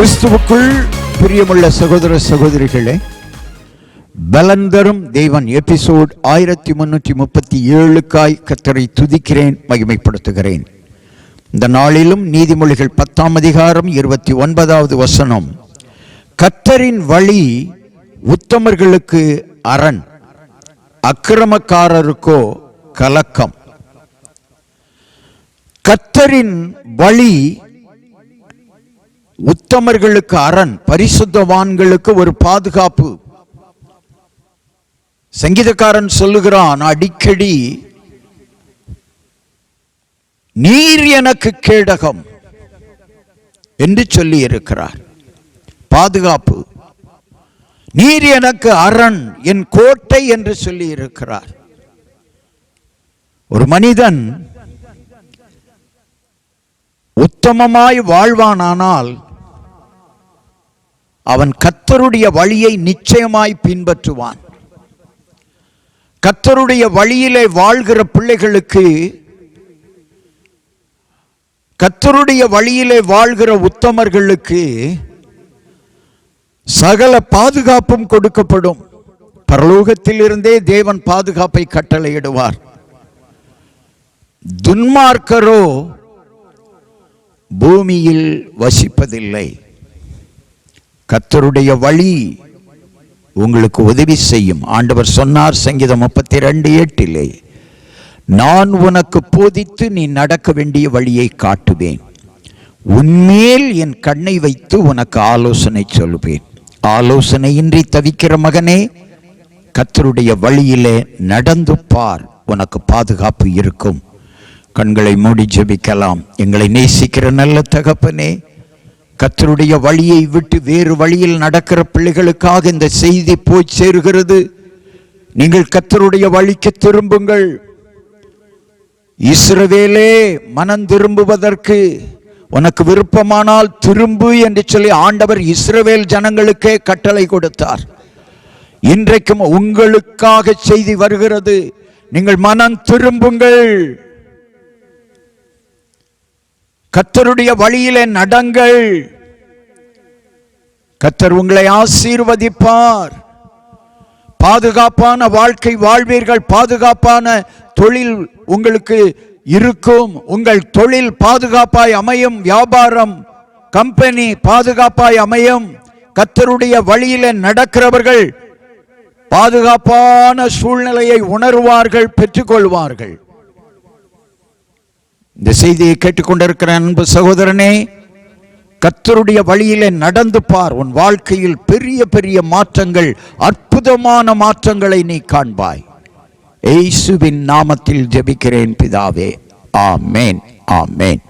கிறிஸ்துவுக்குள் பிரியமுள்ள சகோதர சகோதரிகளே, பலந்தரும் தேவன் எபிசோட் 1337க்காய் கர்த்தரை துதிக்கிறேன், மகிமைப்படுத்துகிறேன். இந்த நாளிலும் நீதிமொழிகள் 10ஆம் அதிகாரம் 29வது வசனம், கர்த்தரின் வழி உத்தமர்களுக்கு அரண், அக்கிரமக்காரருக்கோ கலக்கம். கர்த்தரின் வழி உத்தமர்களுக்கு அரண், பரிசுத்தவான்களுக்கு ஒரு பாதுகாப்பு. சங்கீதக்காரன் சொல்லுகிறான், அடிக்கடி நீர் எனக்கு கேடகம் என்று சொல்லி இருக்கிறார். பாதுகாப்பு. நீர் எனக்கு அரண், என் கோட்டை என்று சொல்லி இருக்கிறார். ஒரு மனிதன் உத்தமமாய் வாழ்வானானால் அவன் கர்த்தருடைய வழியை நிச்சயமாய் பின்பற்றுவான். கர்த்தருடைய வழியிலே வாழ்கிற பிள்ளைகளுக்கு, கர்த்தருடைய வழியிலே வாழ்கிற உத்தமர்களுக்கு சகல பாதுகாப்பும் கொடுக்கப்படும். பரலோகத்திலிருந்தே தேவன் பாதுகாப்பை கட்டளையிடுவார். துன்மார்க்கரோ பூமியில் வசிப்பதில்லை. கர்த்தருடைய வழி உங்களுக்கு உதவி செய்யும். ஆண்டவர் சொன்னார் சங்கீதம் 32:8, நான் உனக்கு போதித்து நீ நடக்க வேண்டிய வழியை காட்டுவேன், உன்மேல் என் கண்ணை வைத்து உனக்கு ஆலோசனை சொல்லுவேன். ஆலோசனையின்றி தவிக்கிற மகனே, கர்த்தருடைய வழியிலே நடந்து பார், உனக்கு பாதுகாப்பு இருக்கும். கண்களை மூடி ஜெபிக்கலாம். எங்களை நேசிக்கிற நல்ல தகப்பனே, கர்த்தருடைய வழியை விட்டு வேறு வழியில் நடக்கிற பிள்ளைகளுக்காக இந்த செய்தி போய் சேருகிறது. நீங்கள் கர்த்தருடைய வழிக்கு திரும்புங்கள். இஸ்ரவேலே, மனம் திரும்புவதற்கு உனக்கு விருப்பமானால் திரும்பு என்று சொல்லி ஆண்டவர் இஸ்ரவேல் ஜனங்களுக்கே கட்டளை கொடுத்தார். இன்றைக்கும் உங்களுக்காக செய்தி வருகிறது. நீங்கள் மனம் திரும்புங்கள், கர்த்தருடைய வழியிலே நடங்கள். கர்த்தர் உங்களை ஆசீர்வதிப்பார். பாதுகாப்பான வாழ்க்கை வாழ்வீர்கள். பாதுகாப்பான தொழில் உங்களுக்கு இருக்கும். உங்கள் தொழில் பாதுகாப்பாய் அமையும். வியாபாரம், கம்பெனி பாதுகாப்பாய் அமையும். கர்த்தருடைய வழியிலே நடக்கிறவர்கள் பாதுகாப்பான சூழ்நிலையை உணர்வார்கள், பெற்றுக்கொள்வார்கள். இந்த செய்தியை கேட்டுக்கொண்டிருக்கிற அன்பு சகோதரனே, கர்த்தருடைய வழியிலே நடந்து பார். உன் வாழ்க்கையில் பெரிய பெரிய மாற்றங்கள், அற்புதமான மாற்றங்களை நீ காண்பாய். இயேசுவின் நாமத்தில் ஜெபிக்கிறேன் பிதாவே, ஆமேன், ஆமேன்.